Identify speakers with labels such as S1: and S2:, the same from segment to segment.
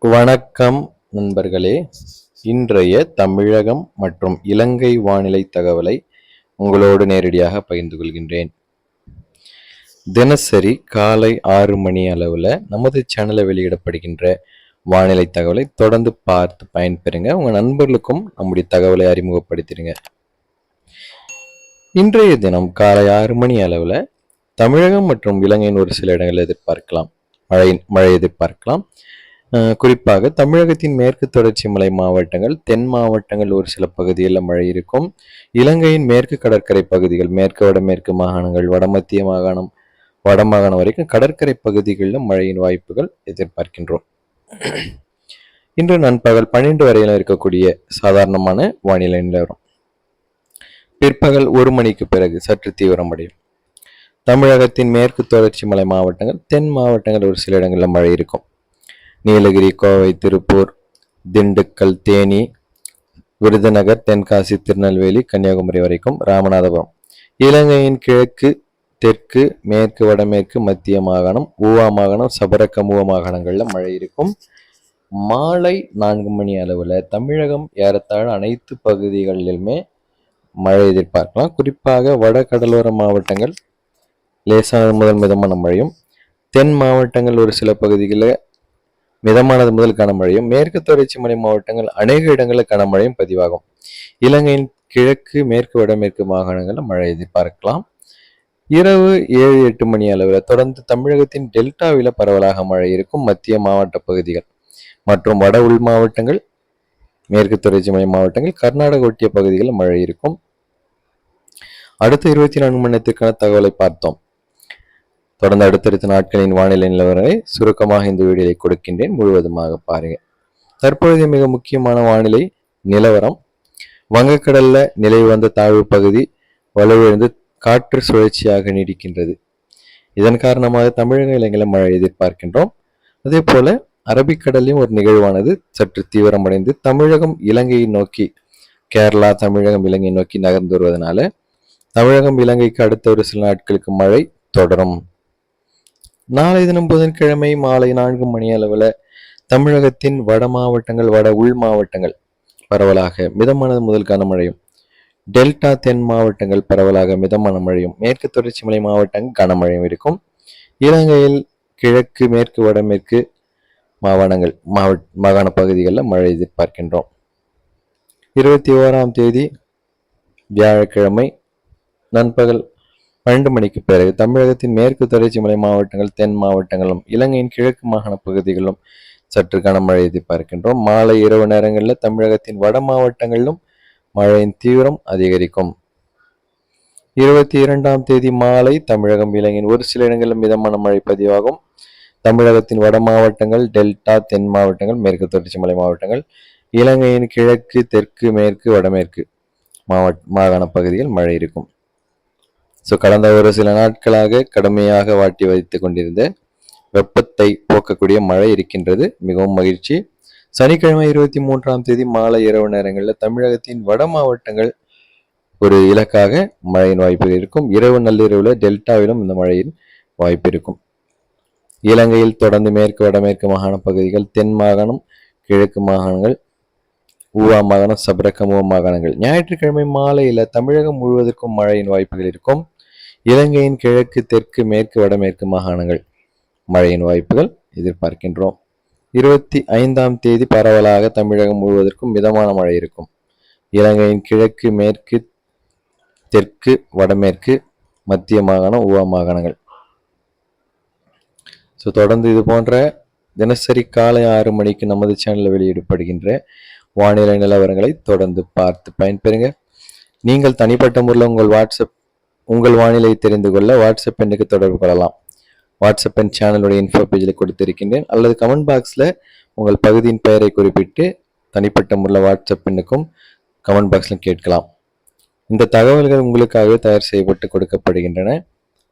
S1: வணக்கம் நண்பர்களே. இன்றைய தமிழகம் மற்றும் இலங்கை வானிலை தகவலை உங்களோடு நேரடியாக பகிர்ந்து கொள்கின்றேன். தினசரி காலை 6 மணி அளவில் நமது சேனலில் வெளியிடப்படுகின்ற வானிலை தகவலை தொடர்ந்து பார்த்து பயன்பெறுங்க. உங்கள் நண்பர்களுக்கும் நம்முடைய தகவலை அறிமுகப்படுத்திடுங்க. இன்றைய தினம் காலை 6 மணி அளவில் தமிழகம் மற்றும் இலங்கையின் ஒரு சில இடங்களில் எதிர்பார்க்கலாம் மழை எதிர்பார்க்கலாம். குறிப்பாக தமிழகத்தின் மேற்கு தொடர்ச்சி மலை மாவட்டங்கள், தென் மாவட்டங்கள் ஒரு சில பகுதிகளில் மழை இருக்கும். இலங்கையின் மேற்கு கடற்கரை பகுதிகள், மேற்கு வடமேற்கு மாகாணங்கள், வடமத்திய மாகாணம், வடமாகாணம் வரைக்கும் கடற்கரை பகுதிகளில் மழையின் வாய்ப்புகள் எதிர்பார்க்கின்றோம். இன்று நண்பகல் 12 வரையில இருக்கக்கூடிய சாதாரணமான வானிலை நிலவரம். பிற்பகல் 1 மணிக்கு பிறகு சற்று தீவிரமடையும். தமிழகத்தின் மேற்கு தொடர்ச்சி மலை மாவட்டங்கள், தென் மாவட்டங்கள் ஒரு சில இடங்களில் மழை இருக்கும். நீலகிரி, கோவை, திருப்பூர், திண்டுக்கல், தேனி, விருதுநகர், தென்காசி, திருநெல்வேலி, கன்னியாகுமரி வரைக்கும், ராமநாதபுரம். இலங்கையின் கிழக்கு, தெற்கு, மேற்கு, வடமேற்கு, மத்திய மாகாணம், ஊவா மாகாணம், சபரகமுவ மாகாணங்களில் மழை இருக்கும். மாலை 4 மணி அளவில் தமிழகம் ஏறத்தாழ அனைத்து பகுதிகளிலுமே மழை எதிர்பார்க்கலாம். குறிப்பாக வட கடலோர மாவட்டங்கள் லேசானது முதல் மிதமான மழையும், தென் மாவட்டங்கள் ஒரு சில பகுதிகளில் மிதமானது முதல் கனமழையும், மேற்கு தொடர்ச்சி மலை மாவட்டங்கள் அநேக இடங்களில் கனமழையும் பதிவாகும். இலங்கையின் கிழக்கு, மேற்கு, வடமேற்கு மாகாணங்களில் மழை எதிர்பார்க்கலாம். இரவு 7-8 மணி அளவில் தொடர்ந்து தமிழகத்தின் டெல்டாவில் பரவலாக மழை இருக்கும். மத்திய மாவட்ட பகுதிகள் மற்றும் வட உள் மாவட்டங்கள், மேற்கு தொடர்ச்சி மலை மாவட்டங்கள், கர்நாடக ஒட்டிய பகுதிகளில் மழை இருக்கும். அடுத்த 24 மணி நேரத்திற்கான தகவலை பார்த்தோம். தொடர்ந்து அடுத்தடுத்த நாட்களின் வானிலை நிலவரங்களை சுருக்கமாக இந்த வீடியோவை கொடுக்கின்றேன், முழுவதுமாக பாருங்க. தற்பொழுது மிக முக்கியமான வானிலை நிலவரம். வங்கக்கடல்ல நிலை வந்த தாழ்வு பகுதி வலுவிழந்து காற்று சுழற்சியாக நீடிக்கின்றது. இதன் காரணமாக தமிழக இலங்கையில் மழை எதிர்பார்க்கின்றோம். அதே போல அரபிக்கடலையும் ஒரு நிகழ்வானது சற்று தீவிரமடைந்து தமிழகம் இலங்கையை நோக்கி, கேரளா தமிழகம் இலங்கையை நோக்கி நகர்ந்து வருவதனால தமிழகம் இலங்கைக்கு அடுத்த ஒரு சில நாட்களுக்கு மழை தொடரும். நாளை தினம் புதன்கிழமை மாலை 4 மணி அளவில் தமிழகத்தின் வட மாவட்டங்கள், வட உள் மாவட்டங்கள் பரவலாக மிதமானது முதல் கனமழையும், டெல்டா தென் மாவட்டங்கள் பரவலாக மிதமான மழையும், மேற்கு தொடர்ச்சி மலை மாவட்டங்கள் கனமழையும் இருக்கும். இலங்கையில் கிழக்கு, மேற்கு, வடமேற்கு மாகாண பகுதிகளில் மழை எதிர்பார்க்கின்றோம். 21ஆம் தேதி வியாழக்கிழமை நண்பகல் 12 மணிக்கு பிறகு தமிழகத்தின் மேற்கு தொடர்ச்சி மலை மாவட்டங்கள், தென் மாவட்டங்களும், இலங்கையின் கிழக்கு மாகாண பகுதிகளிலும் சற்று கனமழை எதிர்பார்க்கின்றோம். மாலை இரவு நேரங்களில் தமிழகத்தின் வட மாவட்டங்களிலும் மழையின் தீவிரம் அதிகரிக்கும். 22ஆம் தேதி மாலை தமிழகம் இலங்கையின் ஒரு சில இடங்களில் மிதமான மழை பதிவாகும். தமிழகத்தின் வட மாவட்டங்கள், டெல்டா தென் மாவட்டங்கள், மேற்கு தொடர்ச்சி மலை மாவட்டங்கள், இலங்கையின் கிழக்கு, தெற்கு, மேற்கு, வடமேற்கு மாகாண பகுதியில் மழை இருக்கும். கடந்த ஒரு சில நாட்களாக கடுமையாக வாட்டி வைத்துக் கொண்டிருந்த வெப்பத்தை போக்கக்கூடிய மழை இருக்கின்றது. மிகவும் மகிழ்ச்சி. சனிக்கிழமை 23ஆம் தேதி மாலை இரவு நேரங்களில் தமிழகத்தின் வட மாவட்டங்கள் ஒரு இலக்காக மழையின் வாய்ப்பு இருக்கும். இரவு நள்ளிரவுல டெல்டாவிலும் இந்த மழையின் வாய்ப்பு இருக்கும். இலங்கையில் தொடர்ந்து மேற்கு, வடமேற்கு மாகாண பகுதிகள், தென் மாகாணம், கிழக்கு மாகாணங்கள், ஊவா மாகாணம், சபரகமுவ மாகாணங்கள். ஞாயிற்றுக்கிழமை மாலையில தமிழகம் முழுவதற்கும் மழையின் வாய்ப்புகள் இருக்கும். இலங்கையின் கிழக்கு, தெற்கு, மேற்கு, வடமேற்கு மாகாணங்கள் மழையின் வாய்ப்புகள் எதிர்பார்க்கின்றோம். 25ஆம் தேதி பரவலாக தமிழகம் முழுவதற்கும் மிதமான மழை இருக்கும். இலங்கையின் கிழக்கு, மேற்கு, தெற்கு, வடமேற்கு, மத்திய மாகாணம், ஊவா மாகாணங்கள். தொடர்ந்து இது போன்ற தினசரி காலை 6 மணிக்கு நமது சேனலில் வெளியிடப்படுகின்ற வானிலை நிலவரங்களை தொடர்ந்து பார்த்து பயன்பெறுங்க. நீங்கள் தனிப்பட்ட முறையில் உங்கள் வானிலை தெரிந்து கொள்ள வாட்ஸ்அப் எண்ணுக்கு தொடர்பு கொள்ளலாம். வாட்ஸ்அப் எண் சேனலுடைய இன்ஃபோ பேஜில் கொடுத்திருக்கின்றேன், அல்லது கமெண்ட் பாக்ஸில் உங்கள் பகுதியின் பெயரை குறிப்பிட்டு தனிப்பட்ட முறையில் வாட்ஸ்அப் எண்ணுக்கும் கமெண்ட் பாக்ஸில் கேட்கலாம். இந்த தகவல்கள் உங்களுக்காகவே தயார் செய்யப்பட்டு கொடுக்கப்படுகின்றன.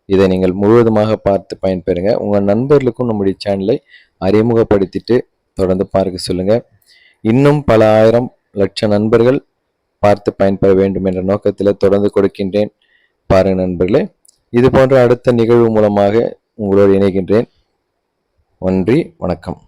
S1: இதை நீங்கள் முழுவதுமாக பார்த்து பயன்பெறுங்க. உங்கள் நண்பர்களுக்கும் நம்முடைய சேனலை அறிமுகப்படுத்திட்டு தொடர்ந்து பார்க்க சொல்லுங்கள். இன்னும் பல ஆயிரம் லட்சம் நண்பர்கள் பார்த்து பயன்பெற வேண்டும் என்ற நோக்கத்தில் தொடர்ந்து கொடுக்கின்றேன். பாருங்கள் நண்பர்களே, இது போன்ற அடுத்த நிகழ்வு மூலமாக உங்களோடு இணைகின்றேன். நன்றி, வணக்கம்.